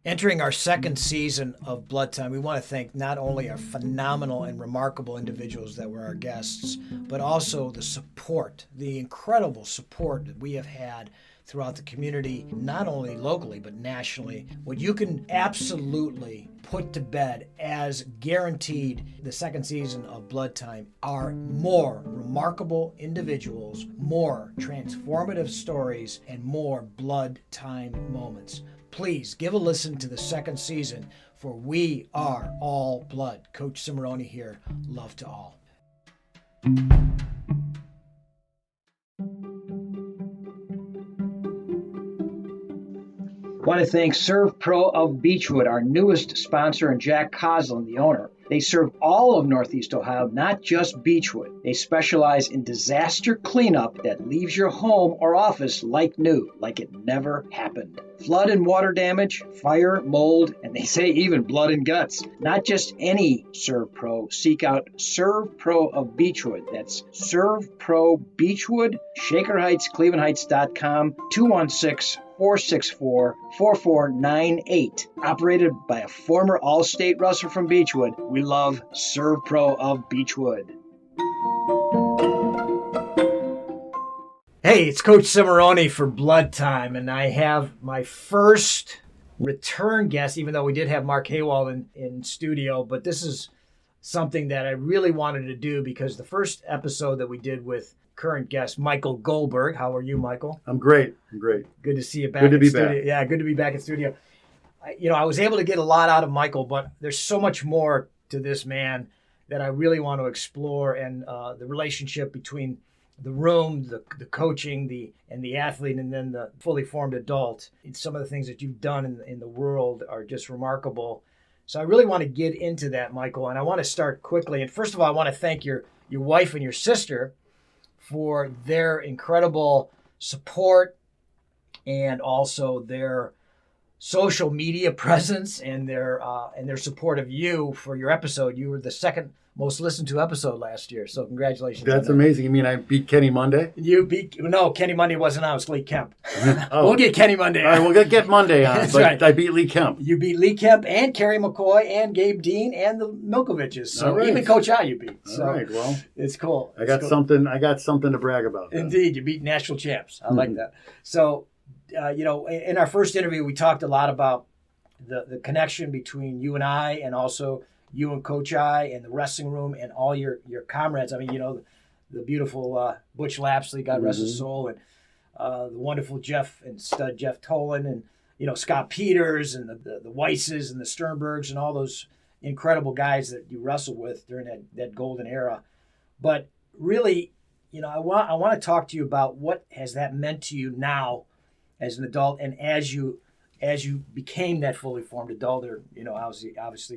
Entering our second season of Blood Time, we want to thank not only our phenomenal and remarkable individuals that were our guests, but also the support, the incredible support that we have had throughout the community, not only locally, but nationally. What you can absolutely put to bed as guaranteed the second season of Blood Time are more remarkable individuals, more transformative stories, and more Blood Time moments. Please give a listen to the second season, for we are all blood. Coach Cimoroni here. Love to all. I want to thank Serve Pro of Beechwood, our newest sponsor, and Jack Coslin, the owner. They serve all of Northeast Ohio, not just Beechwood. They specialize in disaster cleanup that leaves your home or office like new, like it never happened. Flood and water damage, fire, mold, and they say even blood and guts. Not just any Serve Pro. Seek out Serve Pro of Beechwood. That's Serve Pro Beechwood, Shaker Heights, ClevelandHeights.com, 216-464-4498. Operated by a former All-State wrestler from Beechwood. We love Serve Pro of Beechwood. Hey, it's Coach Cimoroni for Blood Time, and I have my first return guest, even though we did have Mark Haywald in studio, but this is something that I really wanted to do because the first episode that we did with current guest Michael Goldberg. How are you, Michael? I'm great. Good to see you back. Good to be studio. back. Yeah, good to be back in studio. I was able to get a lot out of Michael, but there's so much more to this man that I really want to explore, and the relationship between the room, the coaching, and the athlete, and then the fully formed adult. Some of the things that you've done in the world are just remarkable. So I really want to get into that, Michael, and I want to start quickly. And first of all, I want to thank your wife and your sister for their incredible support and also their social media presence and their support of you for your episode. You were the second most listened to episode last year, so congratulations. That's amazing. You mean I beat Kenny Monday? No, Kenny Monday wasn't on. It was Lee Kemp. Oh. We'll get Kenny Monday on. All right, we'll get Monday on. That's but right. I beat Lee Kemp. You beat Lee Kemp and Kerry McCoy and Gabe Dean and the Milkoviches. So right. even Coach I you beat. All right, well, it's cool. I got something to brag about. Indeed, you beat national champs. I like that. So, in our first interview, we talked a lot about the connection between you and I, and also you and Coach I, and the wrestling room, and all your comrades. I mean, the beautiful Butch Lapsley, God rest his soul, and the wonderful Jeff and stud Jeff Tolan, and Scott Peters, and the Weisses and the Sternbergs, and all those incredible guys that you wrestled with during that golden era. But really, I want to talk to you about what has that meant to you now as an adult, and as you became that fully formed adult. Or obviously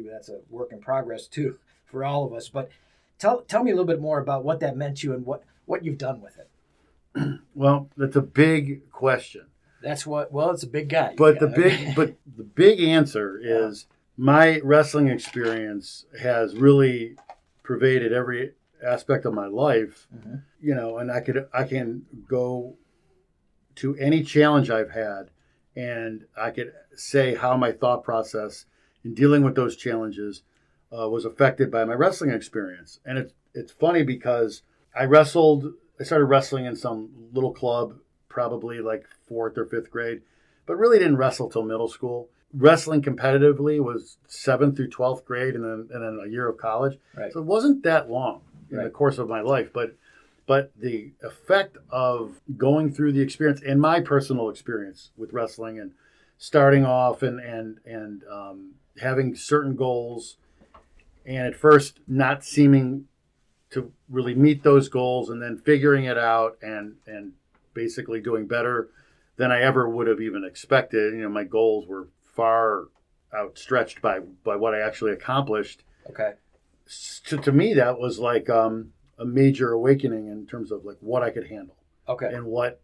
that's a work in progress too for all of us. But tell me a little bit more about what that meant to you and what you've done with it. Well, that's a big question. It's a big guy. But the big answer is my wrestling experience has really pervaded every aspect of my life. Mm-hmm. And I can go to any challenge I've had, and I could say how my thought process in dealing with those challenges was affected by my wrestling experience. And it's funny because I started wrestling in some little club, probably like 4th or 5th grade, but really didn't wrestle till middle school. Wrestling competitively was 7th through 12th grade, and then a year of college. Right. So it wasn't that long in the course of my life, but the effect of going through the experience and my personal experience with wrestling, and starting off and having certain goals, and at first not seeming to really meet those goals, and then figuring it out and basically doing better than I ever would have even expected. My goals were far outstretched by what I actually accomplished. Okay. To me, that was like a major awakening in terms of like what I could handle. Okay. And what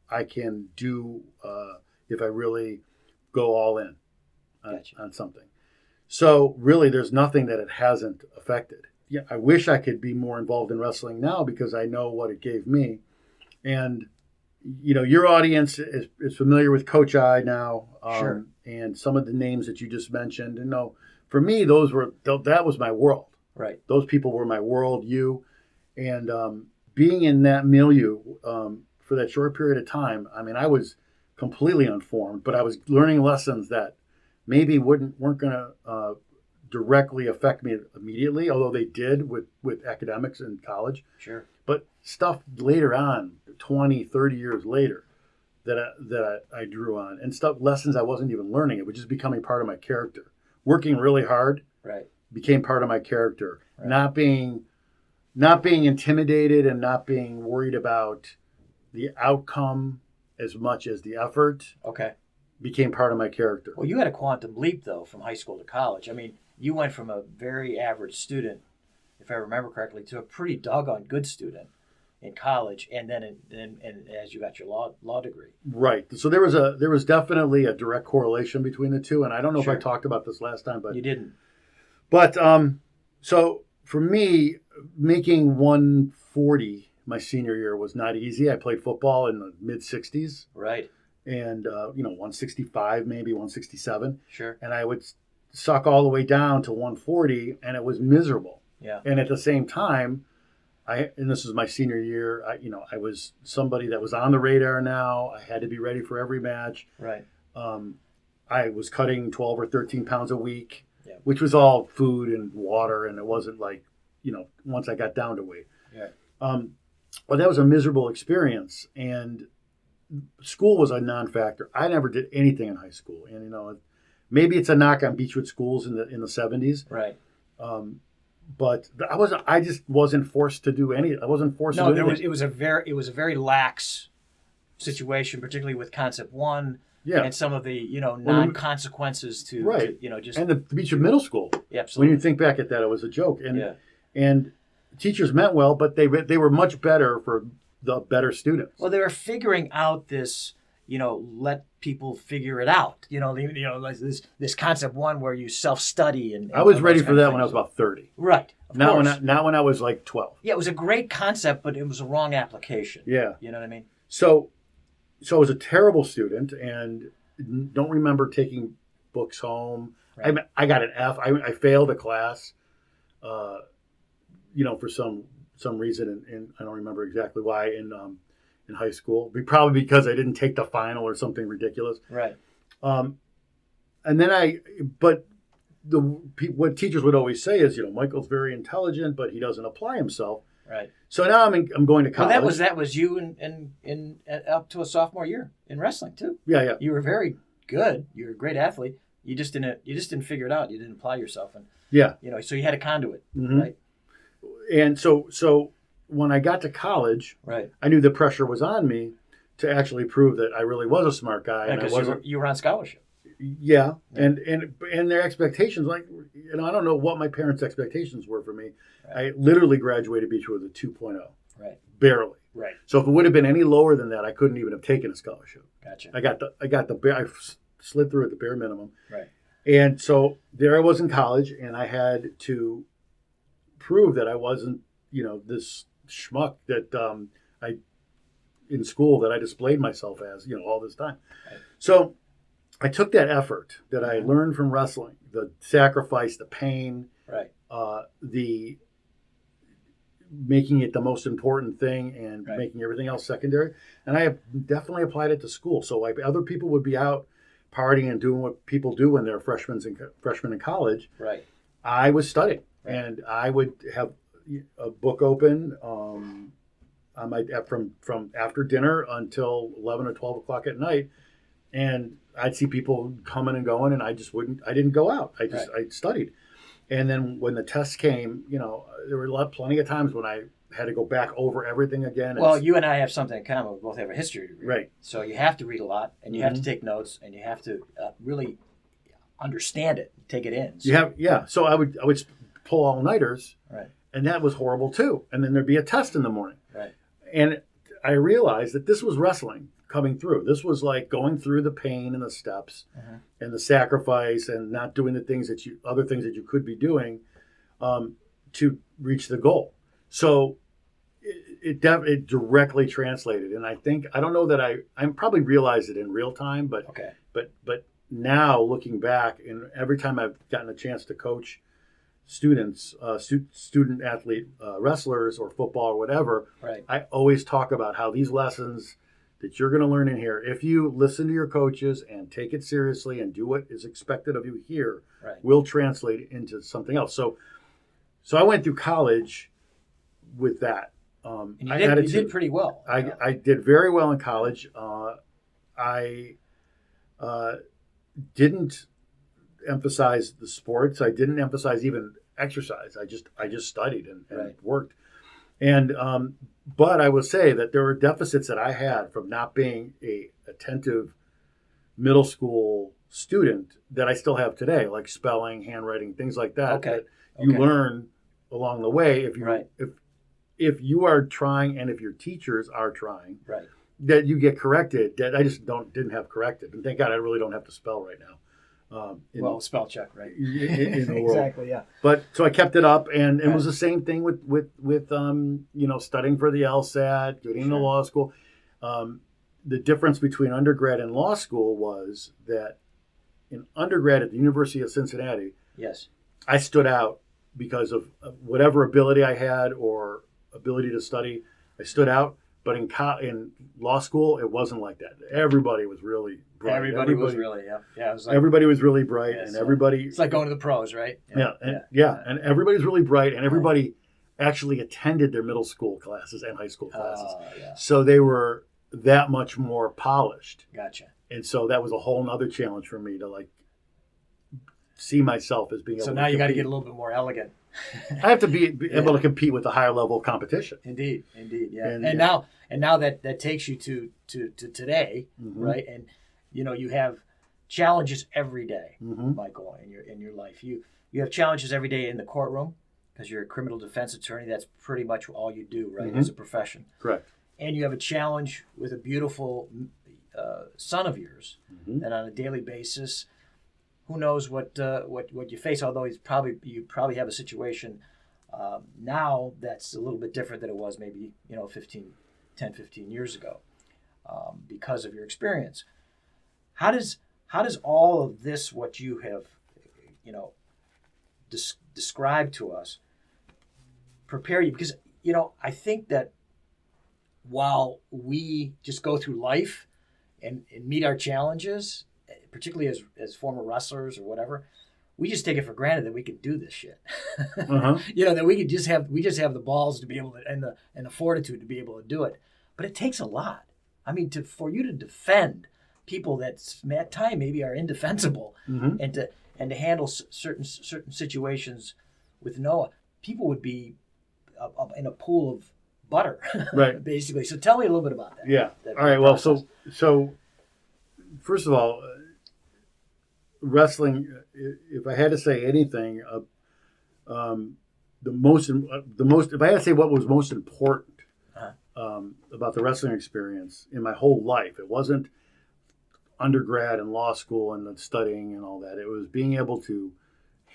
I can do if I really go all in on something. So really, there's nothing that it hasn't affected. Yeah, I wish I could be more involved in wrestling now because I know what it gave me. And, your audience is familiar with Coach I now, Sure. and some of the names that you just mentioned. And no, for me, that was my world. Right. Those people were my world, and being in that milieu for that short period of time. I mean, I was completely unformed, but I was learning lessons that maybe weren't going to directly affect me immediately, although they did with academics in college. Sure. But stuff later on, 20, 30 years later, that I drew on, and lessons I wasn't even learning. It was just becoming part of my character. Working really hard Right. became part of my character. Right. Not being intimidated and not being worried about the outcome as much as the effort Okay. became part of my character. Well, you had a quantum leap, though, from high school to college. I mean, you went from a very average student, if I remember correctly, to a pretty doggone good student in college, and then as you got your law degree. Right. So there was definitely a direct correlation between the two, and I don't know Sure. if I talked about this last time, but You didn't. But so for me, making 140 my senior year was not easy. I played football in the mid 60s, Right. and 165, maybe 167, Sure. and I would suck all the way down to 140, and it was miserable. Yeah. And at the same time, and this was my senior year, I was somebody that was on the radar now. I had to be ready for every match. Right. I was cutting 12 or 13 pounds a week, Yeah. which was all food and water, and it wasn't like, once I got down to weight. Yeah. But that was a miserable experience, and school was a non-factor. I never did anything in high school, and maybe it's a knock on Beechwood schools in the 70s. Right. But I just wasn't forced to do any. I wasn't forced No, to do anything. it was a very lax situation, particularly with Concept 1 Yeah. and some of the non-consequences to Right. Just And the Beechwood Middle School. Yeah, absolutely. When you think back at that, it was a joke. And Yeah. and teachers meant well, but they were much better for the better students. Well, they were figuring out this, let people figure it out. Like this Concept 1 where you self-study and I was those ready kind for of that when I things. was about 30. Right. Of course. Not when I was like 12. Yeah, it was a great concept, but it was a wrong application. Yeah. You know what I mean? So I was a terrible student and don't remember taking books home. Right. I got an F. I failed a class, for some reason, and I don't remember exactly why in high school. Probably because I didn't take the final or something ridiculous. Right. And then what teachers would always say is, Michael's very intelligent, but he doesn't apply himself. Right. So now I'm going to college. Well, that was you in up to a sophomore year in wrestling too. Yeah. You were very good. You were a great athlete. You just didn't figure it out. You didn't apply yourself, and yeah. So you had a conduit, Mm-hmm. right? And so when I got to college, Right. I knew the pressure was on me to actually prove that I really was a smart guy. And I Because wasn't. you were on scholarship. Yeah. And their expectations, I don't know what my parents' expectations were for me. Right. I literally graduated Beechwood with a 2.0. Right. Barely. Right. So if it would have been any lower than that, I couldn't even have taken a scholarship. Gotcha. I slid through at the bare minimum. Right. And so there I was in college, and I had to prove that I wasn't, this schmuck that in school that I displayed myself as, all this time. Right. So I took that effort that I learned from wrestling, the sacrifice, the pain, Right. the making it the most important thing and Right. making everything else secondary. And I have definitely applied it to school. So other people would be out partying and doing what people do when they're freshmen in college. Right. I was studying, Right. and I would have a book open from after dinner until 11 or 12 o'clock at night, and I'd see people coming and going, and I didn't go out. I studied. And then when the tests came, there were plenty of times when I had to go back over everything again. Well, you and I have something in common. We both have a history degree. Right. So you have to read a lot, and you have to take notes, and you have to really understand it, take it in. So, So I would pull all-nighters, Right. and that was horrible too. And then there'd be a test in the morning. Right. And I realized that this was wrestling coming through. This was like going through the pain and the steps and the sacrifice and not doing the other things that you could be doing to reach the goal. So it directly translated, and I don't know that I probably realized it in real time, but Okay. but now looking back, and every time I've gotten a chance to coach students, student athlete wrestlers or football or whatever, Right. I always talk about how these lessons that you're going to learn in here, if you listen to your coaches and take it seriously and do what is expected of you here, Right. will translate into something else. So I went through college with that. And you did pretty well. I did very well in college. I didn't emphasize the sports. I didn't emphasize even exercise. I just studied and Right. worked. And but I will say that there were deficits that I had from not being a attentive middle school student that I still have today, like spelling, handwriting, things like that. Okay. That you Okay. learn along the way if you Right. if you are trying and if your teachers are trying, Right. that you get corrected. That I just didn't have corrected, and thank God I really don't have to spell right now. Well, spell check, right? In the world. Exactly, yeah. But so I kept it up, and it Right. was the same thing with studying for the LSAT, getting into Sure. law school. The difference between undergrad and law school was that in undergrad at the University of Cincinnati, Yes. I stood out because of whatever ability I had or ability to study. I stood out. But in law school, it wasn't like that. Everybody was really bright. Everybody was really, yeah. It was like, Everybody was really bright, Yeah, and so everybody. it's like going to the pros, right? And everybody's really bright, and everybody actually attended their middle school classes and high school classes. Yeah. So they were that much more polished. Gotcha. And so that was a whole nother challenge for me to like see myself as being able So to now you got to compete. get a little bit more elegant. I have to be able to compete with a higher level of competition. Indeed, yeah. And, And now that takes you to today, Mhm. right? And you have challenges every day, Mhm. Michael, in your life. You have challenges every day in the courtroom because you're a criminal defense attorney. That's pretty much all you do, right, Mhm. as a profession. Correct. And you have a challenge with a beautiful son of yours, Mhm. and on a daily basis, who knows what you face? Although you probably have a situation now that's a little bit different than it was maybe 15 years ago because of your experience. How does all of this, what you have described to us, prepare you? Because I think that while we just go through life and meet our challenges, particularly as former wrestlers or whatever, we just take it for granted that we could do this shit. Uh-huh. That we just have the balls to be able to and the fortitude to be able to do it. But it takes a lot. I mean, for you to defend people that at time maybe are indefensible, Mhm. and to handle certain situations with Noah, people would be up in a pool of butter, Right. basically. So tell me a little bit about that. Yeah. that All right. Well, process. so first of all, wrestling. If I had to say anything, the most. If I had to say what was most important about the wrestling experience in my whole life, it wasn't undergrad and law school and the studying and all that. It was being able to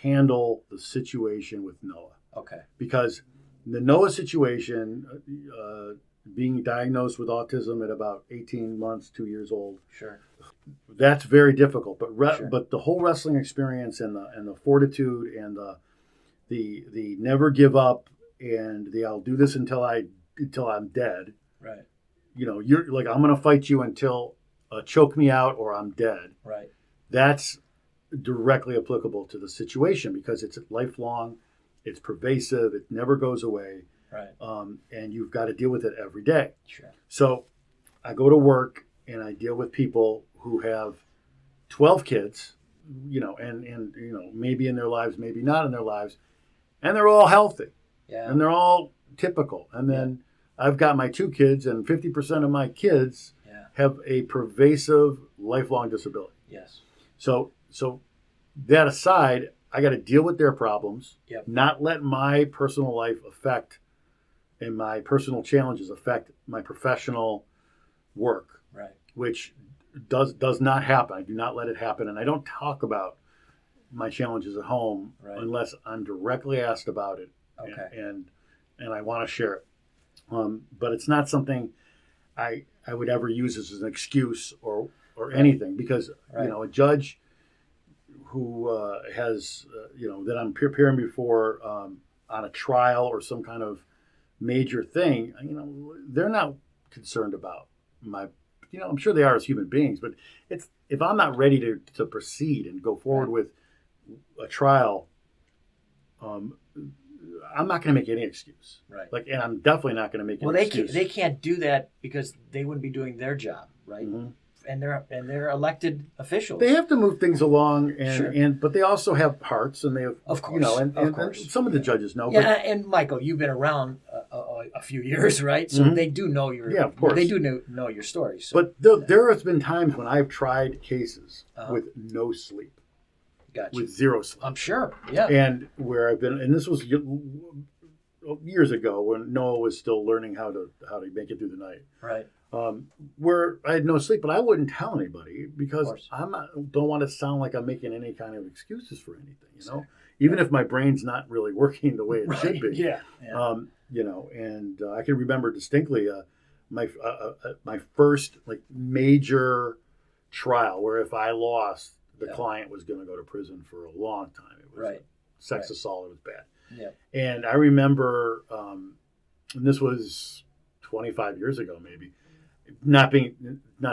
handle the situation with Noah. Okay. Because the Noah situation, being diagnosed with autism at about 18 months, 2 years old, Sure. that's very difficult. But Sure. but the whole wrestling experience and the fortitude and the never give up and the I'll do this until I'm dead. Right. You're like, I'm going to fight you until choke me out or I'm dead. Right. That's directly applicable to the situation because it's lifelong, it's pervasive, it never goes away, Right. and you've got to deal with it every day. Sure. So I go to work and I deal with people who have 12 kids, and maybe in their lives, maybe not in their lives, and they're all healthy Yeah. and they're all typical. And then I've got my 2 kids, and 50% of my kids Yeah. have a pervasive lifelong disability. Yes. So that aside, I got to deal with their problems, Yep. not let my personal life affect and my personal challenges affect my professional work, Right. which does not happen. I do not let it happen, and I don't talk about my challenges at home Right. unless I'm directly asked about it, Okay. and I want to share it. But it's not something I would ever use as an excuse or anything, because Right. a judge who has that I'm preparing before on a trial or some kind of major thing, they're not concerned about my. I'm sure they are as human beings, but if I'm not ready to proceed and go forward Right. with a trial, I'm not going to make any excuse. Right. And I'm definitely not going to make any Well, excuse. they can't do that because they wouldn't be doing their job, right? Mm-hmm. And they're elected officials. They have to move things along, Sure. but they also have hearts, and they have, Of course, and of course. and some of the judges know. Yeah, and Michael, you've been around a few years, right? So Mhm. they do know your. Yeah, of course. They do know your story. So. But there has been times when I've tried cases with no sleep, Gotcha. with zero sleep, I'm sure. Yeah. and where I've been, and this was years ago when Noah was still learning how to make it through the night. Right. Where I had no sleep, but I wouldn't tell anybody Of because course. don't want to sound like I'm making any kind of excuses for anything, Sure. even if my brain's not really working the way it should be. Yeah. Yeah. And I can remember distinctly my first major trial where if I lost, the client was going to go to prison for a long time. It was Right. Sex assault. It was bad. Yeah. And I remember, and this was 25 years ago, maybe, not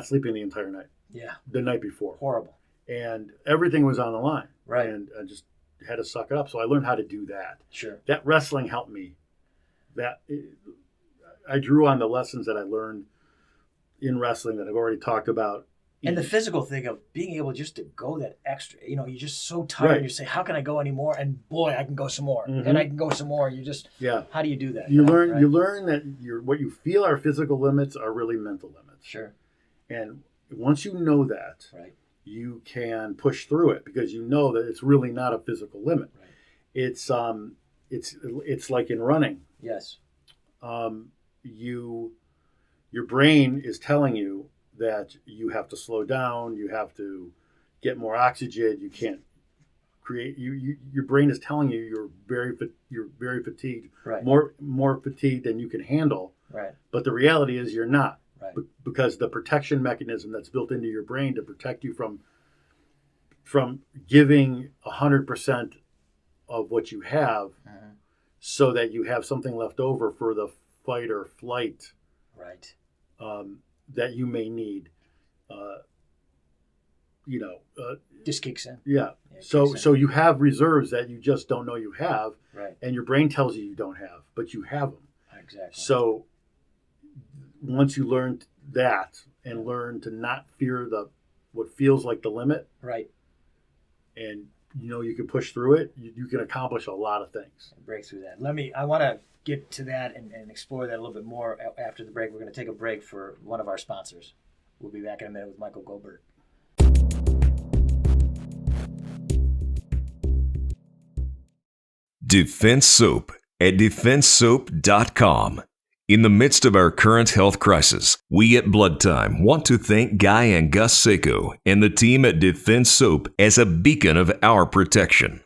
sleeping the entire night, Yeah. the night before, Horrible. and everything was on the line, Right. and I just had to suck it up. So I learned how to do that. Sure. That wrestling helped me. I drew on the lessons that I learned in wrestling that I've already talked about. And the physical thing of being able just to go that extra, you're just so tired. Right. You say, "How can I go anymore?" And boy, I can go some more, Mhm. and I can go some more. You just, Yeah. how do you do that? You learn Right? you learn that what you feel are physical limits are really mental limits. Sure. And once you know that, Right. you can push through it because you know that it's really not a physical limit. Right. It's like in running. Yes. Your brain is telling you that you have to slow down, you have to get more oxygen, you can't create your brain is telling you you're very fatigued, Right. more fatigued than you can handle. Right. But the reality is you're not. Right. Because the protection mechanism that's built into your brain to protect you from giving 100% of what you have, Mhm. so that you have something left over for the fight or flight Right. that you may need. Just kicks in. Yeah. Yeah, So kicks in. you have reserves that you just don't know you have, Right. and your brain tells you don't have, but you have them. Exactly. So once you learn that and learn to not fear what feels like the limit, Right. and you can push through it, you can accomplish a lot of things. Break through that. I want to get to that and explore that a little bit more after the break. We're going to take a break for one of our sponsors. We'll be back in a minute with Michael Goldberg. Defense Soap at defensesoap.com. In the midst of our current health crisis, we at Blood Time want to thank Guy and Gus Seiko and the team at Defense Soap as a beacon of our protection.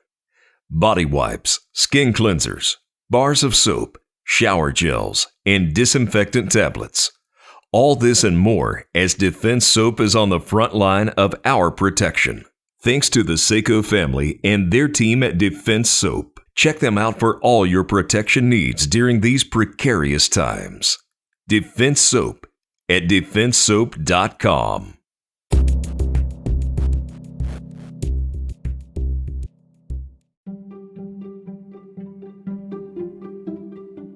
Body wipes, skin cleansers, bars of soap, shower gels, and disinfectant tablets. All this and more as Defense Soap is on the front line of our protection. Thanks to the Seiko family and their team at Defense Soap. Check them out for all your protection needs during these precarious times. Defense Soap at defensesoap.com.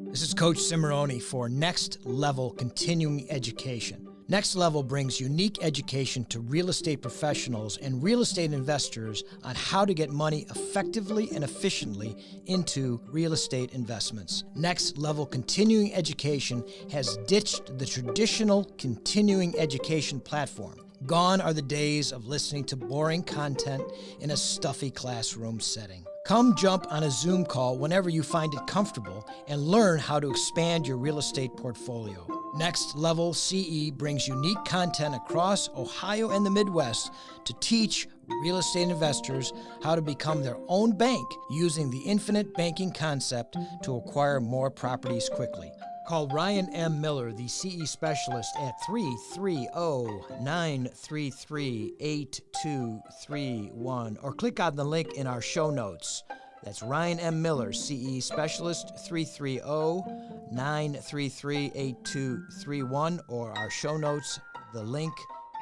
This is Coach Cimoroni for Next Level Continuing Education. Next Level brings unique education to real estate professionals and real estate investors on how to get money effectively and efficiently into real estate investments. Next Level Continuing Education has ditched the traditional continuing education platform. Gone are the days of listening to boring content in a stuffy classroom setting. Come jump on a Zoom call whenever you find it comfortable and learn how to expand your real estate portfolio. Next Level CE brings unique content across Ohio and the Midwest to teach real estate investors how to become their own bank using the infinite banking concept to acquire more properties quickly. Call Ryan M. Miller, the CE specialist, at 330-933-8231, or click on the link in our show notes. That's Ryan M. Miller, CE specialist, 330-933-8231, or our show notes. The link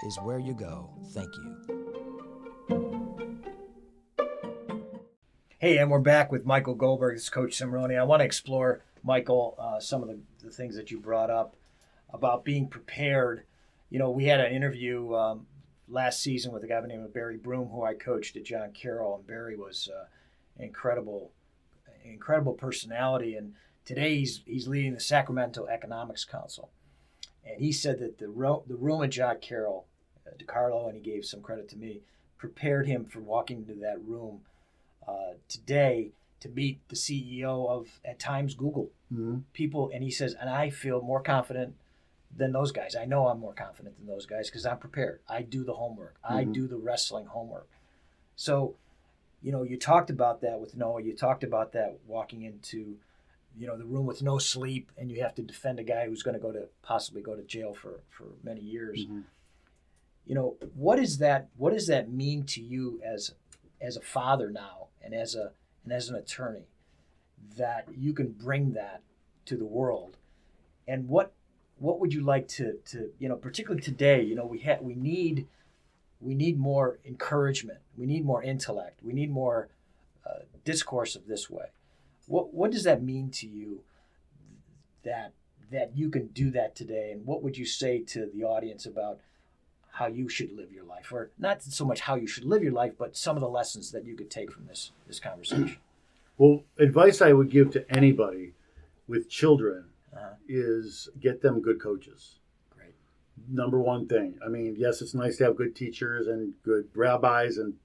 is where you go. Thank you. Hey, and we're back with Michael Goldberg. This is Coach Cimoroni. I want to explore, Michael, some of the things that you brought up about being prepared. You know, we had an interview last season with a guy by the name of Barry Broom, who I coached at John Carroll, and Barry was incredible personality. And today he's leading the Sacramento Economics Council. And he said that the room at John Carroll, DiCarlo, and he gave some credit to me, prepared him for walking into that room today to meet the CEO of, at times, Google. People. And he says, and I feel more confident than those guys. I know I'm more confident than those guys because I'm prepared. I do the homework. I do the wrestling homework. So, you know, you talked about that with Noah. You talked about that walking into, you know, the room with no sleep, and you have to defend a guy who's going to possibly go to jail for many years. You know, what does that mean to you as a father now, and as an attorney, that you can bring that to the world? And what would you like to you know, particularly today, you know, we need more encouragement, we need more intellect, we need more discourse of this way. What does that mean to you that you can do that today? And what would you say to the audience about how you should live your life, or not so much how you should live your life, but some of the lessons that you could take from this conversation? Well, advice I would give to anybody with children is get them good coaches. Great. Number one thing. I mean, yes, it's nice to have good teachers and good rabbis and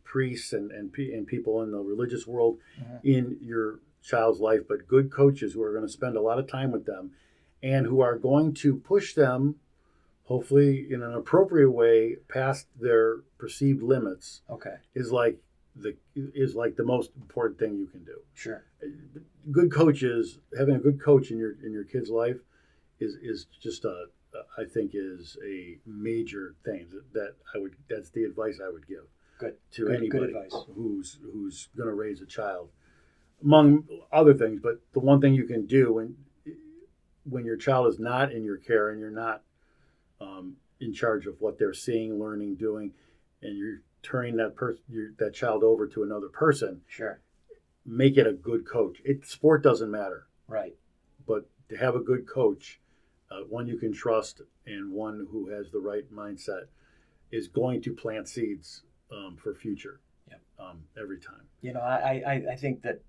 priests and people in the religious world in your child's life, but good coaches who are going to spend a lot of time with them and who are going to push them, hopefully in an appropriate way, past their perceived limits. Okay. Is like the most important thing you can do. Sure. Good coaches, having a good coach in your kid's life is just I think is a major thing that's the advice I would give. Good. To good, anybody good advice. who's going to raise a child, among other things. But the one thing you can do when your child is not in your care and you're not in charge of what they're seeing, learning, doing, and you're turning that child over to another person. Sure. Make it a good coach. Sport doesn't matter. Right. But to have a good coach, one you can trust and one who has the right mindset, is going to plant seeds for future. Yep. Every time. You know, I think that,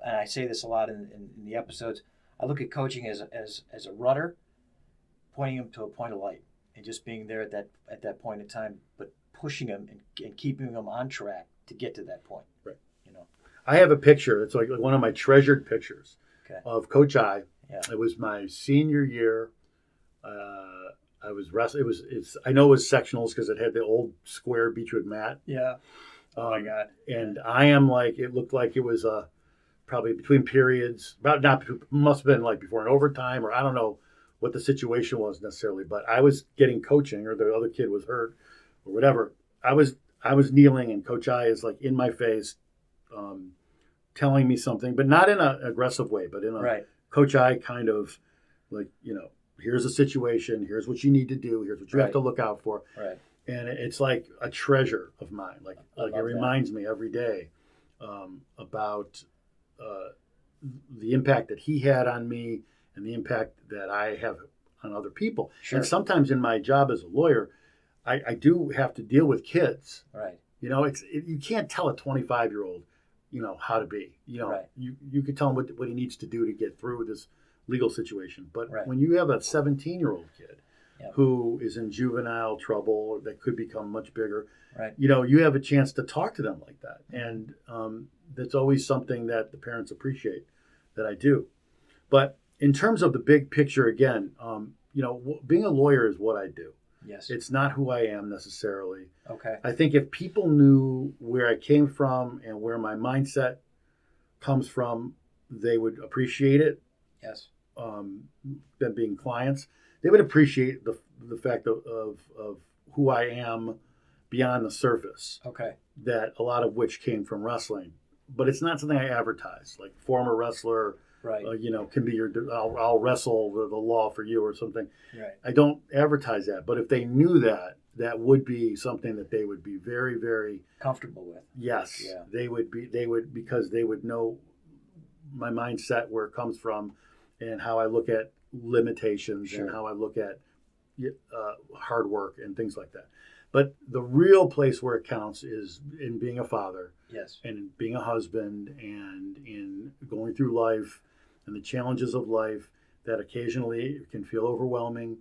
and I say this a lot in the episodes, I look at coaching as a rudder, pointing him to a point of light, and just being there at that point in time, but pushing him and keeping him on track to get to that point. Right. You know, I have a picture. It's like one of my treasured pictures of Coach I. Yeah. It was my senior year. I was wrestling. I know it was sectionals because it had the old square beechwood mat. Yeah. Oh my God. And I am like, it looked like it was probably between periods, must have been like before an overtime, or I don't know what the situation was necessarily, but I was getting coaching, or the other kid was hurt or whatever. I was kneeling, and Coach I is like in my face, telling me something, but not in an aggressive way, but in a Coach I kind of like, you know, here's a situation, here's what you need to do, here's what you have to look out for. Right. And it's like a treasure of mine. Like it reminds me every day about the impact that he had on me and the impact that I have on other people. Sure. And sometimes in my job as a lawyer, I do have to deal with kids. Right. You know, you can't tell a 25-year-old, you know, how to be. You know, you could tell him what he needs to do to get through this legal situation. But when you have a 17-year-old kid who is in juvenile trouble that could become much bigger, you know, you have a chance to talk to them like that. And that's always something that the parents appreciate that I do. But in terms of the big picture, again, you know, being a lawyer is what I do. Yes. It's not who I am necessarily. Okay. I think if people knew where I came from and where my mindset comes from, they would appreciate it. Yes. them being clients, they would appreciate the fact of who I am beyond the surface. Okay. That a lot of which came from wrestling, but it's not something I advertise. Like former wrestler, Right. Can be I'll wrestle the law for you or something. Right. I don't advertise that, but if they knew that, that would be something that they would be very, very comfortable with. Yes, Yeah. They would because they would know my mindset, where it comes from, and how I look at limitations Sure. and how I look at hard work and things like that. But the real place where it counts is in being a father, Yes. and in being a husband, and in going through life and the challenges of life that occasionally can feel overwhelming,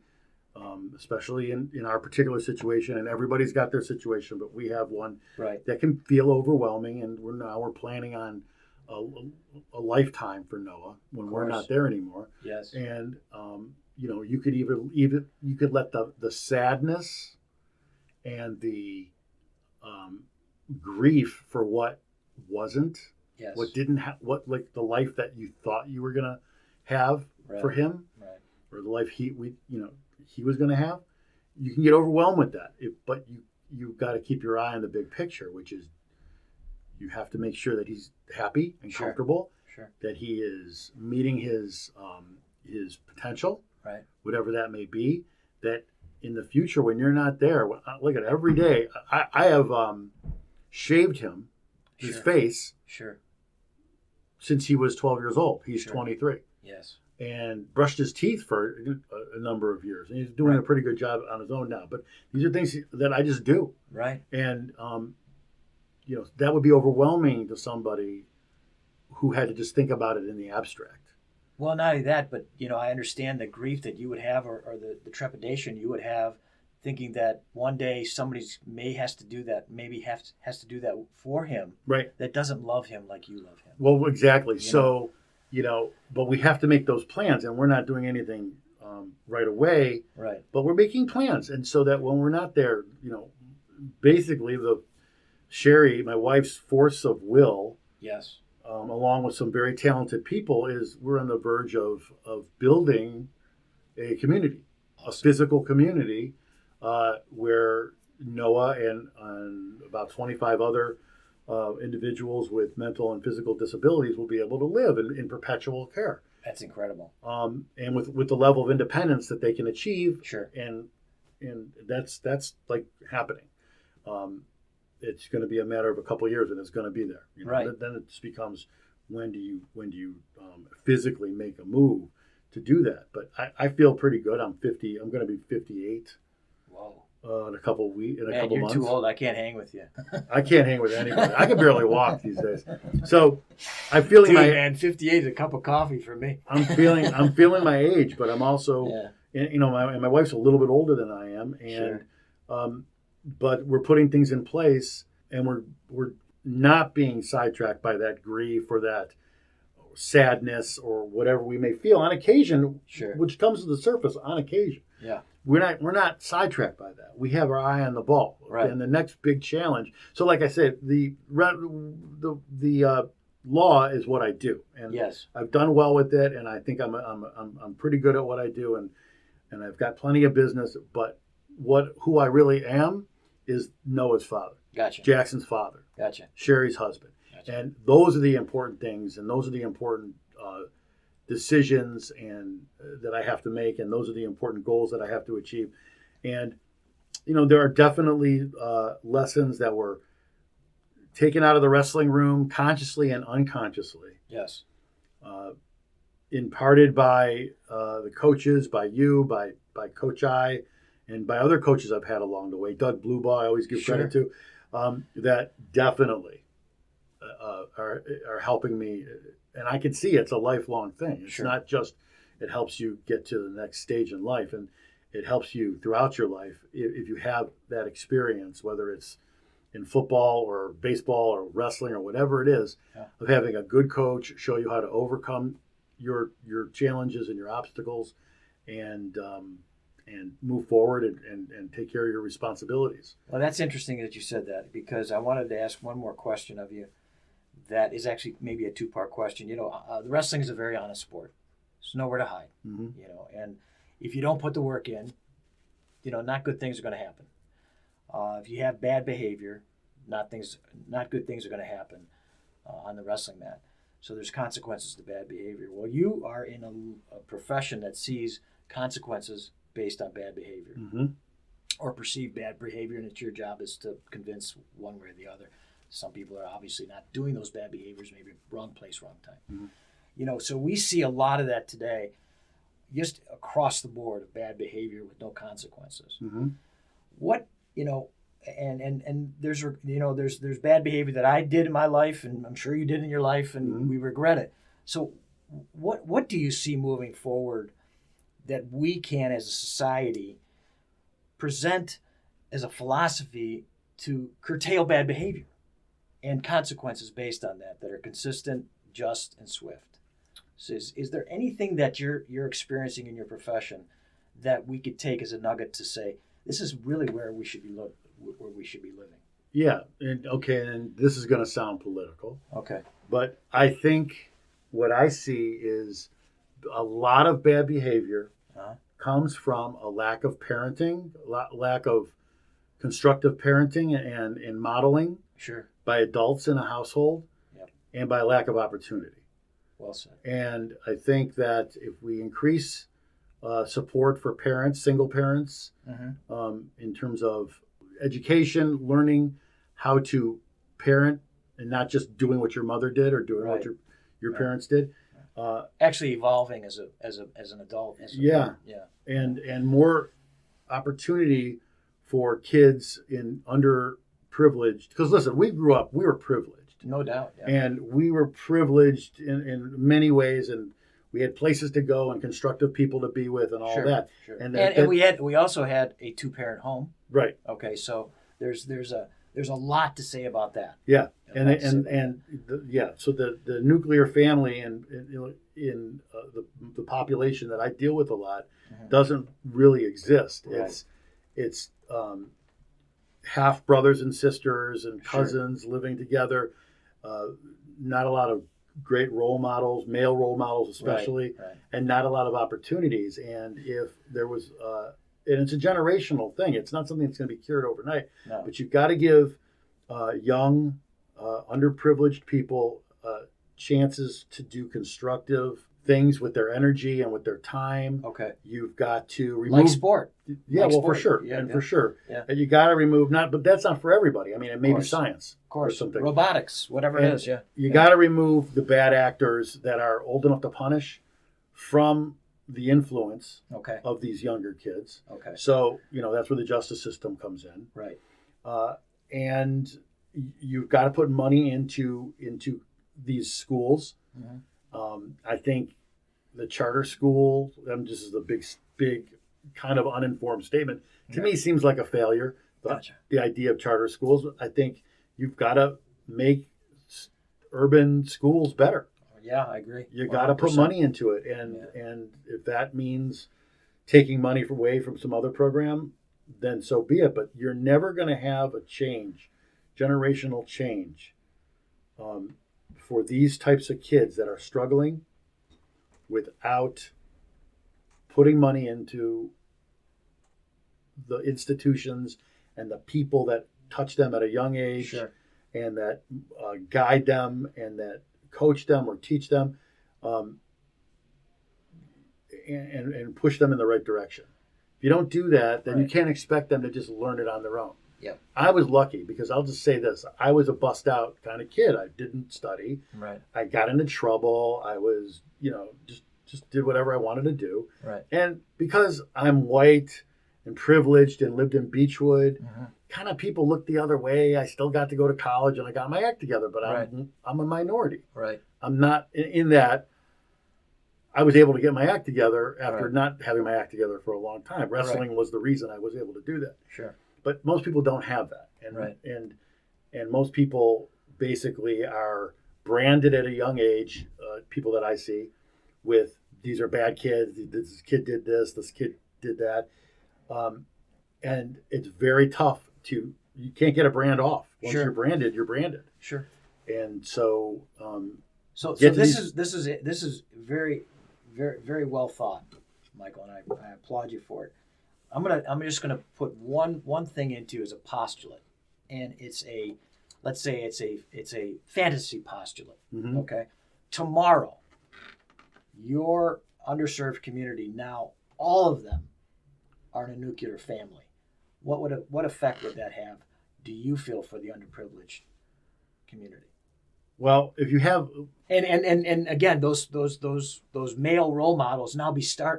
especially in our particular situation. And everybody's got their situation, but we have one Right. that can feel overwhelming. And we're planning on a lifetime for Noah when we're not there anymore. Yes. And you could even you could let the sadness and the grief for what wasn't, Yes. what didn't have, what, like the life that you thought you were gonna have Right. for him, Right. or the life he was gonna have. You can get overwhelmed with that, but you've got to keep your eye on the big picture, which is you have to make sure that he's happy and Sure. comfortable, Sure. that he is meeting his potential, Right. whatever that may be. That in the future, when you're not there, look at every day. I have shaved him, his Sure. face, Sure. since he was 12 years old. He's Sure. 23, Yes. and brushed his teeth for a number of years. And he's doing a pretty good job on his own now. But these are things that I just do. Right. And, that would be overwhelming to somebody who had to just think about it in the abstract. Well, not only that, but I understand the grief that you would have, or the trepidation you would have, thinking that one day somebody has to do that, maybe has to do that for him, Right. that doesn't love him like you love him. Well, exactly. So, but we have to make those plans, and we're not doing anything right away, Right. but we're making plans. And so that when we're not there, basically Sherry, my wife's force of will, Yes. along with some very talented people, is we're on the verge of building a community, a physical community, where Noah and about 25 other individuals with mental and physical disabilities will be able to live in perpetual care. That's incredible. And with the level of independence that they can achieve. Sure. And that's like happening. It's going to be a matter of a couple of years, and it's going to be there. Right. Then it just becomes, when do you physically make a move to do that? But I feel pretty good. I'm 50. I'm going to be 58 Whoa. in a couple of weeks. Man, you're months. too old. I can't hang with you. I can't hang with anybody. I can barely walk these days. So I'm feeling Dude, man, 58 is a cup of coffee for me. I'm feeling my age, but I'm also, Yeah. my wife's a little bit older than I am, and but we're putting things in place, and we're not being sidetracked by that grief or that sadness or whatever we may feel on occasion, Sure. which comes to the surface on occasion. Yeah. We're not sidetracked by that. We have our eye on the ball, Right. and the next big challenge. So, like I said, the law is what I do, and Yes. I've done well with it, and I think I'm pretty good at what I do, and I've got plenty of business. But who I really am is Noah's father, Gotcha. Jackson's father, Gotcha. Sherry's husband, Gotcha. and those are the important things, and those are the important decisions and that I have to make, and those are the important goals that I have to achieve. And there are definitely lessons that were taken out of the wrestling room consciously and unconsciously, Yes. imparted by the coaches, by you, by Coach I, and by other coaches I've had along the way. Doug Bluebaugh, I always give credit to, that definitely are helping me. And I can see it's a lifelong thing. It's Sure. not just it helps you get to the next stage in life, and it helps you throughout your life if you have that experience, whether it's in football or baseball or wrestling or whatever it is, of having a good coach show you how to overcome your challenges and your obstacles, and move forward and take care of your responsibilities. Well, that's interesting that you said that, because I wanted to ask one more question of you that is actually maybe a two-part question. The wrestling is a very honest sport. There's nowhere to hide, you know. And if you don't put the work in, you know, not good things are going to happen. If you have bad behavior, not good things are going to happen on the wrestling mat. So there's consequences to bad behavior. Well, you are in a profession that sees consequences based on bad behavior or perceived bad behavior, and it's your job is to convince one way or the other. Some people are obviously not doing those bad behaviors, maybe wrong place, wrong time. You know, so we see a lot of that today, just across the board of bad behavior with no consequences. What, you know, and there's, you know, there's bad behavior that I did in my life, and I'm sure you did in your life, and we regret it. So what do you see moving forward that we can, as a society, present as a philosophy to curtail bad behavior and consequences based on that are consistent, just, and swift? So is there anything that you're experiencing in your profession that we could take as a nugget to say, this is really where we should be living? Yeah, and this is going to sound political. Okay. But I think what I see is a lot of bad behavior comes from a lack of parenting, lack of constructive parenting and modeling by adults in a household, and by lack of opportunity. Well said. And I think that if we increase support for parents, single parents, in terms of education, learning how to parent, and not just doing what your mother did or doing what your parents did. Actually evolving as an adult. And more opportunity for kids in underprivileged. Because listen, we grew up, we were privileged. No doubt. Yeah. And we were privileged in many ways, and we had places to go and constructive people to be with and all that. Sure. And we also had a 2-parent home. Right. Okay, so there's a lot to say about that. Yeah. So the nuclear family and in the population that I deal with a lot doesn't really exist. Right. It's half brothers and sisters and cousins living together. Not a lot of great role models, male role models especially, and not a lot of opportunities. And if there was, and it's a generational thing. It's not something that's going to be cured overnight. No. But you've got to give young, underprivileged people chances to do constructive things with their energy and with their time. Okay. You've got to remove like sport. Yeah, like well, sport. for sure, Yeah, for sure. Yeah. And you got to remove but that's not for everybody. I mean, it may be science, of course, or something, robotics, whatever it is. Yeah. You got to remove the bad actors that are old enough to punish from the influence of these younger kids. Okay. So that's where the justice system comes in. Right. And you've got to put money into these schools. I think the charter school, this is a big kind of uninformed statement, to me seems like a failure. The idea of charter schools, I think you've got to make urban schools better. Yeah, I agree. You got to put money into it, and if that means taking money away from some other program, then so be it. But you're never going to have a generational change, for these types of kids that are struggling without putting money into the institutions and the people that touch them at a young age, and that guide them and that coach them or teach them, and push them in the right direction. If you don't do that, then you can't expect them to just learn it on their own. Yeah. I was lucky because I'll just say this. I was a bust out kind of kid. I didn't study. Right. I got into trouble. I was, just did whatever I wanted to do. Right. And because I'm white and privileged and lived in Beechwood, kind of people looked the other way. I still got to go to college and I got my act together, but I'm a minority. Right. I'm not in that. I was able to get my act together after not having my act together for a long time. Wrestling was the reason I was able to do that. Sure. But most people don't have that. And most people basically are branded at a young age, people that I see, with these are bad kids, this kid did this kid did that. And it's very tough you can't get a brand off. Once you're branded, you're branded. Sure. And so this is very, very, very well thought, Michael, and I applaud you for it. I'm just gonna put one thing into as a postulate, and let's say it's a fantasy postulate. Mm-hmm. Okay, tomorrow, your underserved community now, all of them are in a nuclear family. What effect would that have? Do you feel for the underprivileged community? Well, if you have, And again, those male role models now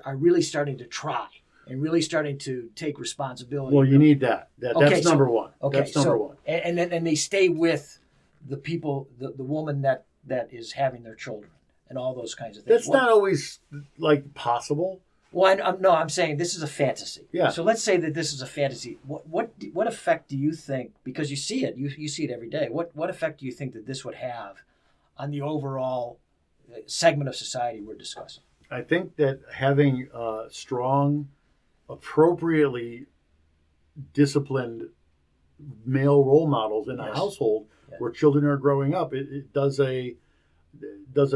are really starting to try and really starting to take responsibility. well, you need that. Okay, That's so- number one. Okay, That's number one. And they stay with the people, the woman that is having their children, and all those kinds of things. That's not always like possible. Well, I'm saying this is a fantasy. Yeah. So let's say that this is a fantasy. What effect do you think? Because you see it, you see it every day. What effect do you think that this would have on the overall segment of society we're discussing? I think that having strong, appropriately disciplined male role models in a Yes. household Yeah. where children are growing up, it does a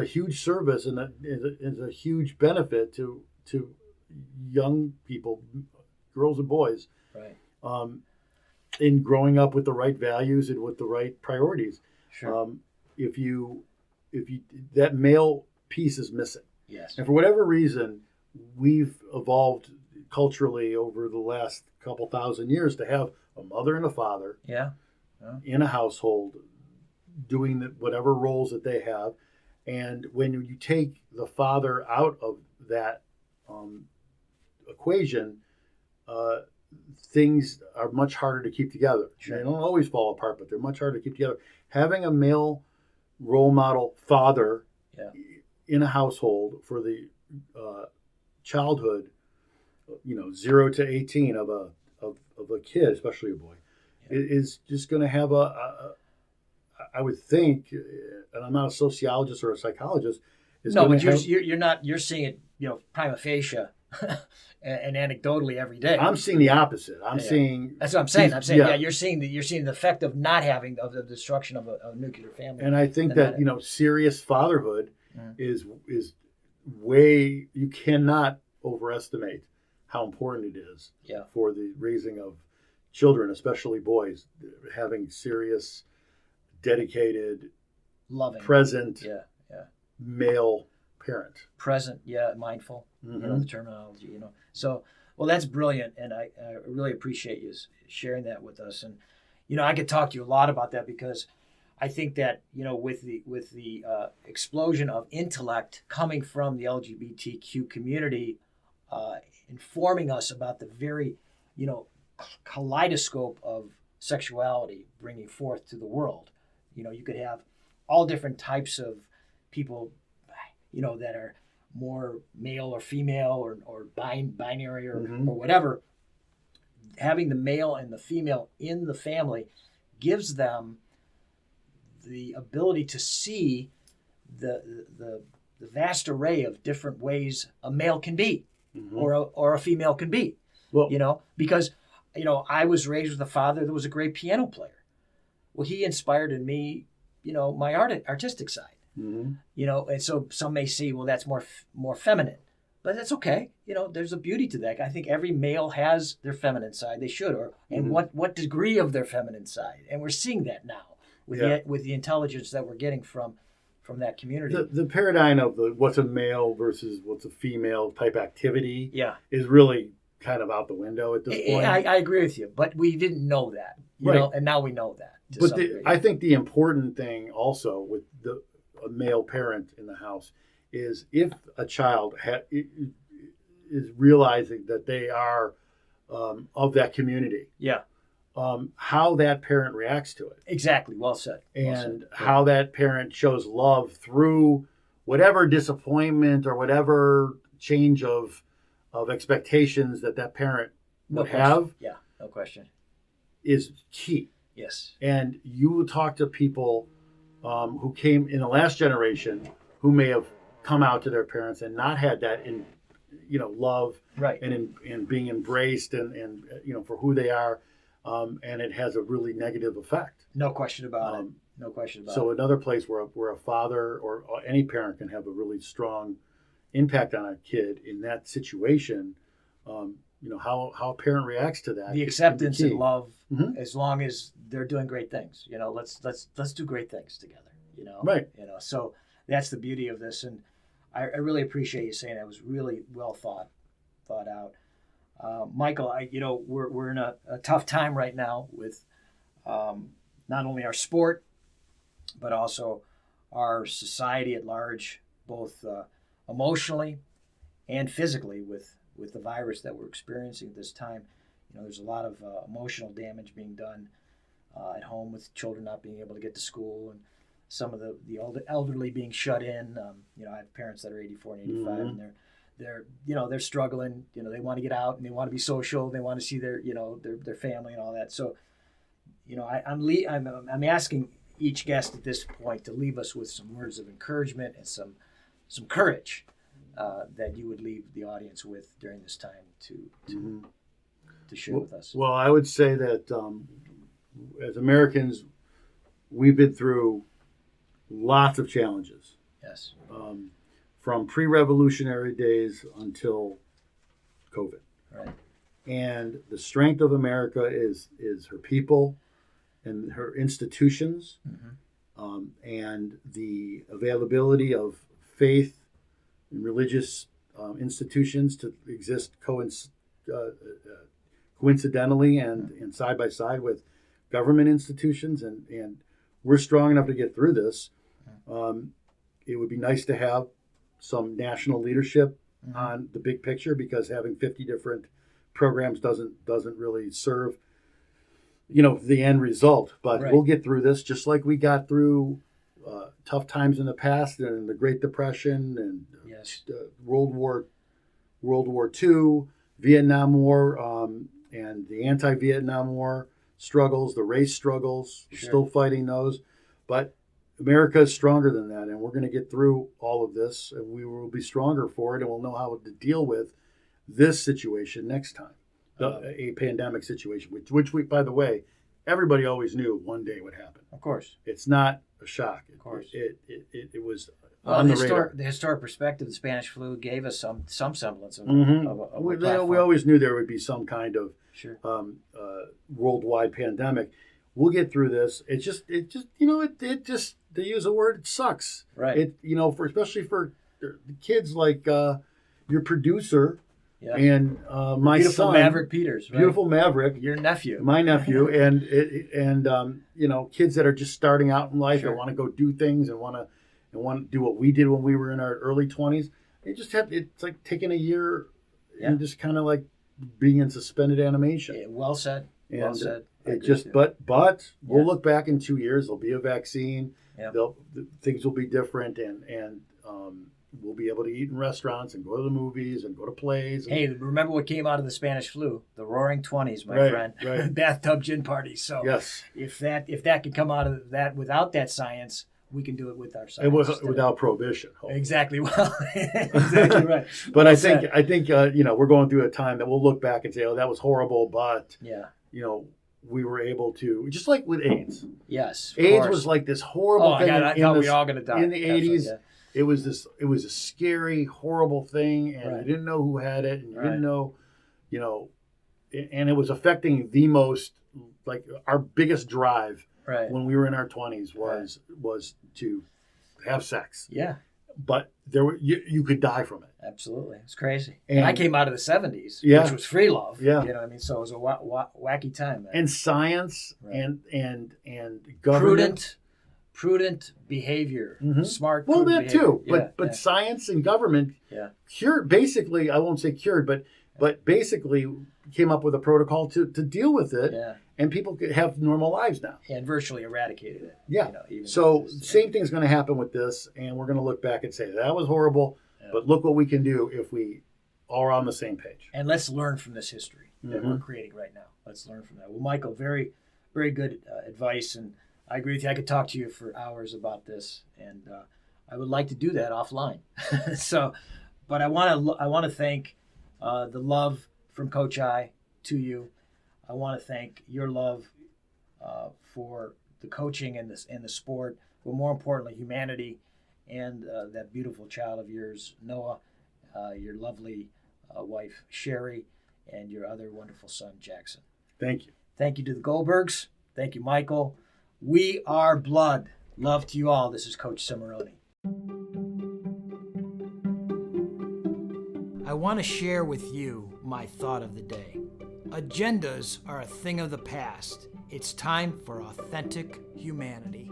huge service and is a huge benefit to young people, girls and boys, Right. in growing up with the right values and with the right priorities. Sure. If you that male piece is missing. Yes. And for whatever reason, we've evolved culturally over the last couple thousand years to have a mother and a father Yeah. in a household doing whatever roles that they have. And when you take the father out of that equation, things are much harder to keep together. Sure. They don't always fall apart, but they're much harder to keep together. Having a male role model father Yeah. in a household for the childhood, 0 to 18 of a kid, especially a boy, Yeah. is just going to have I would think, and I'm not a sociologist or a psychologist. No, but you're seeing it, prima facie and anecdotally every day. I'm seeing the opposite. I'm Yeah. seing. That's what I'm saying. Yeah. You're seeing the effect of not having of the destruction of a nuclear family. And I think And that serious fatherhood Mhm. is way, you cannot overestimate how important it is Yeah. for the raising of children, especially boys, having serious, dedicated, Loving. present Yeah. male parent. Present. Yeah. Mindful. Mhm. The terminology. So, well, that's brilliant, and I really appreciate you sharing that with us. And I could talk to you a lot about that because I think that with the explosion of intellect coming from the LGBTQ community, informing us about the very kaleidoscope of sexuality bringing forth to the world. You could have all different types of people, that are more male or female or binary or Mhm. whatever. Having the male and the female in the family gives them the ability to see the vast array of different ways a male can be Mhm. or a female can be. Well, Because I was raised with a father that was a great piano player. Well, he inspired in me, my artistic side. mhm. And so some may see, well, that's more feminine, but that's okay. There's a beauty to that. I think every male has their feminine side. They should, and Mhm. what degree of their feminine side, and we're seeing that now with Yeah. with the intelligence that we're getting from that community. The paradigm of what's a male versus what's a female type activity Yeah, is really kind of out the window at this point. I agree with you, but we didn't know that, Right. and now we know that. to But some degree. I think the important thing also with a male parent in the house is if a child is realizing that they are of that community, Yeah, how that parent reacts to it, exactly. Well said. Well said. and how that parent shows love through whatever disappointment or whatever change of expectations that parent No would question. have Yeah, no question. is key. Yes. And you will talk to people who came in the last generation who may have come out to their parents and not had that in love Right. and in being embraced and for who they are, and it has a really negative effect. No question about it. Um, No question about it. So another place where a father or any parent can have a really strong impact on a kid in that situation, how a parent reacts to that. The acceptance and love, Mhm. as long as they're doing great things. Let's do great things together. Right. So that's the beauty of this, and I really appreciate you saying that. It was really well thought out. Michael, we're in a tough time right now with not only our sport, but also our society at large, both emotionally and physically with the virus that we're experiencing at this time. There's a lot of emotional damage being done at home with children not being able to get to school, and some of the elderly being shut in. I have parents that are 84 and 85, Mm-hmm. and they're struggling. They want to get out and they want to be social. They want to see their family and all that. So, I'm asking each guest at this point to leave us with some words of encouragement and some courage that you would leave the audience with during this time to share with us. Well, I would say that as Americans, we've been through lots of challenges. Yes. From pre-revolutionary days until COVID. Right. And the strength of America is her people and her institutions, and the availability of faith and religious institutions to exist coincidentally and side by side with government institutions, and we're strong enough to get through this. It would be nice to have some national leadership on the big picture, because having 50 different programs doesn't really serve the end result. But Right. We'll get through this just like we got through tough times in the past, and the Great Depression, and Yes. World War II, Vietnam War, and the anti-Vietnam War struggles, the race struggles. We're Sure. still fighting those, but America is stronger than that, and we're going to get through all of this, and we will be stronger for it, and we'll know how to deal with this situation next time, a pandemic situation, which we, by the way, everybody always knew one day would happen. Of course. It's not a shock. Of course. It was Well, on the the radar. historic perspective, the Spanish flu gave us some semblance of, Mhm. of a We platform. always knew there would be some kind of Sure. worldwide pandemic. We'll get through this. It just to use a word, it sucks. Right. Especially for the kids like your producer Yeah. and my Beautiful son, Maverick Peters. Right? beautiful Maverick, Your nephew. my nephew, and kids that are just starting out in life Sure. that want to go do things and want to do what we did when we were in our early 20s. It's like taking a year and just kind of like being in suspended animation. Yeah, well said. Well And said. I it agree just, with you. but we'll Yeah. look back in 2 years. There'll be a vaccine. Yeah. Things will be different, and we'll be able to eat in restaurants and go to the movies and go to plays. And, Hey, remember what came out of the Spanish flu? The Roaring '20s, my Right, friend. right. Bathtub gin parties. So yes, if that can come out of that without that science, we can do it with our science. it was without prohibition. hopefully. Exactly. Well, exactly right. But Well I said. think we're going through a time that we'll look back and say, oh, that was horrible, but Yeah. we were able to, just like with AIDS. Yes. of AIDS course. was like this horrible Oh, thing. I thought we were all going to die in the Absolutely, 80s. yeah. It was a scary, horrible thing, and Right. you didn't know who had it, and you Right. didn't know, and it was affecting like our biggest drive Right. when we were in our 20s was to have sex, Yeah. but you could die from it. Absolutely. It's crazy. And- And I came out of the 70s, Yeah. which was free love. Yeah. You know what I mean? So it was a wacky time. Man. And science Right. and government. Prudent behavior. Mhm. Smart. Well, prudent that behavior. too, Yeah, but yeah. science and government Yeah. cured, basically, I won't say cured, but basically came up with a protocol to deal with it, Yeah. and people could have normal lives now. And virtually eradicated it. Yeah. Even So though it's- same thing's going to happen with this, and we're going to look back and say that was horrible, Yeah. but look what we can do if we all are on the same page. And let's learn from this history that Mhm. we're creating right now. Let's learn from that. Well, Michael, very, very good advice, and I agree with you. I could talk to you for hours about this, and I would like to do that offline. So, but I want to thank the love from Coach I to you. I want to thank your love for the coaching and the sport, but more importantly, humanity, and that beautiful child of yours, Noah. your lovely wife, Sherry, and your other wonderful son, Jackson. Thank you. Thank you to the Goldbergs. Thank you, Michael. We are blood. Love to you all. This is Coach Cimoroni. I want to share with you my thought of the day. Agendas are a thing of the past. It's time for authentic humanity.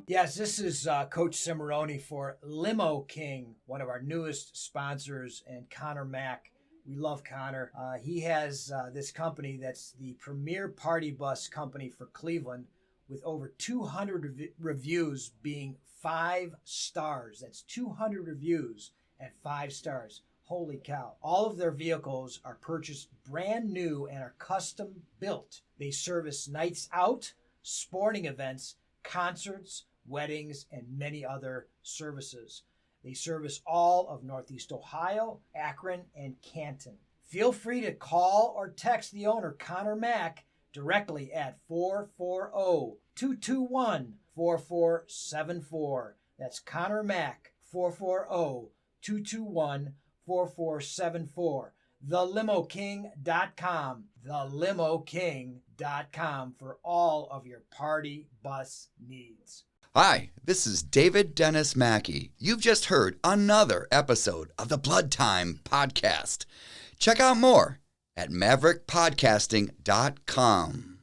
Yes, this is Coach Cimoroni for Limo King, one of our newest sponsors, and Connor Mack. We love Connor. He has this company that's the premier party bus company for Cleveland, with over 200 reviews being 5 stars. That's 200 reviews at 5 stars. Holy cow. All of their vehicles are purchased brand new and are custom built. They service nights out, sporting events, concerts, weddings, and many other services. They service all of Northeast Ohio, Akron, and Canton. Feel free to call or text the owner, Connor Mack, directly at 440-221-4474. That's Connor Mack, 440-221-4474. TheLimoKing.com. TheLimoKing.com for all of your party bus needs. Hi, this is David Dennis Mackey. You've just heard another episode of the Blood Time Podcast. Check out more at maverickpodcasting.com.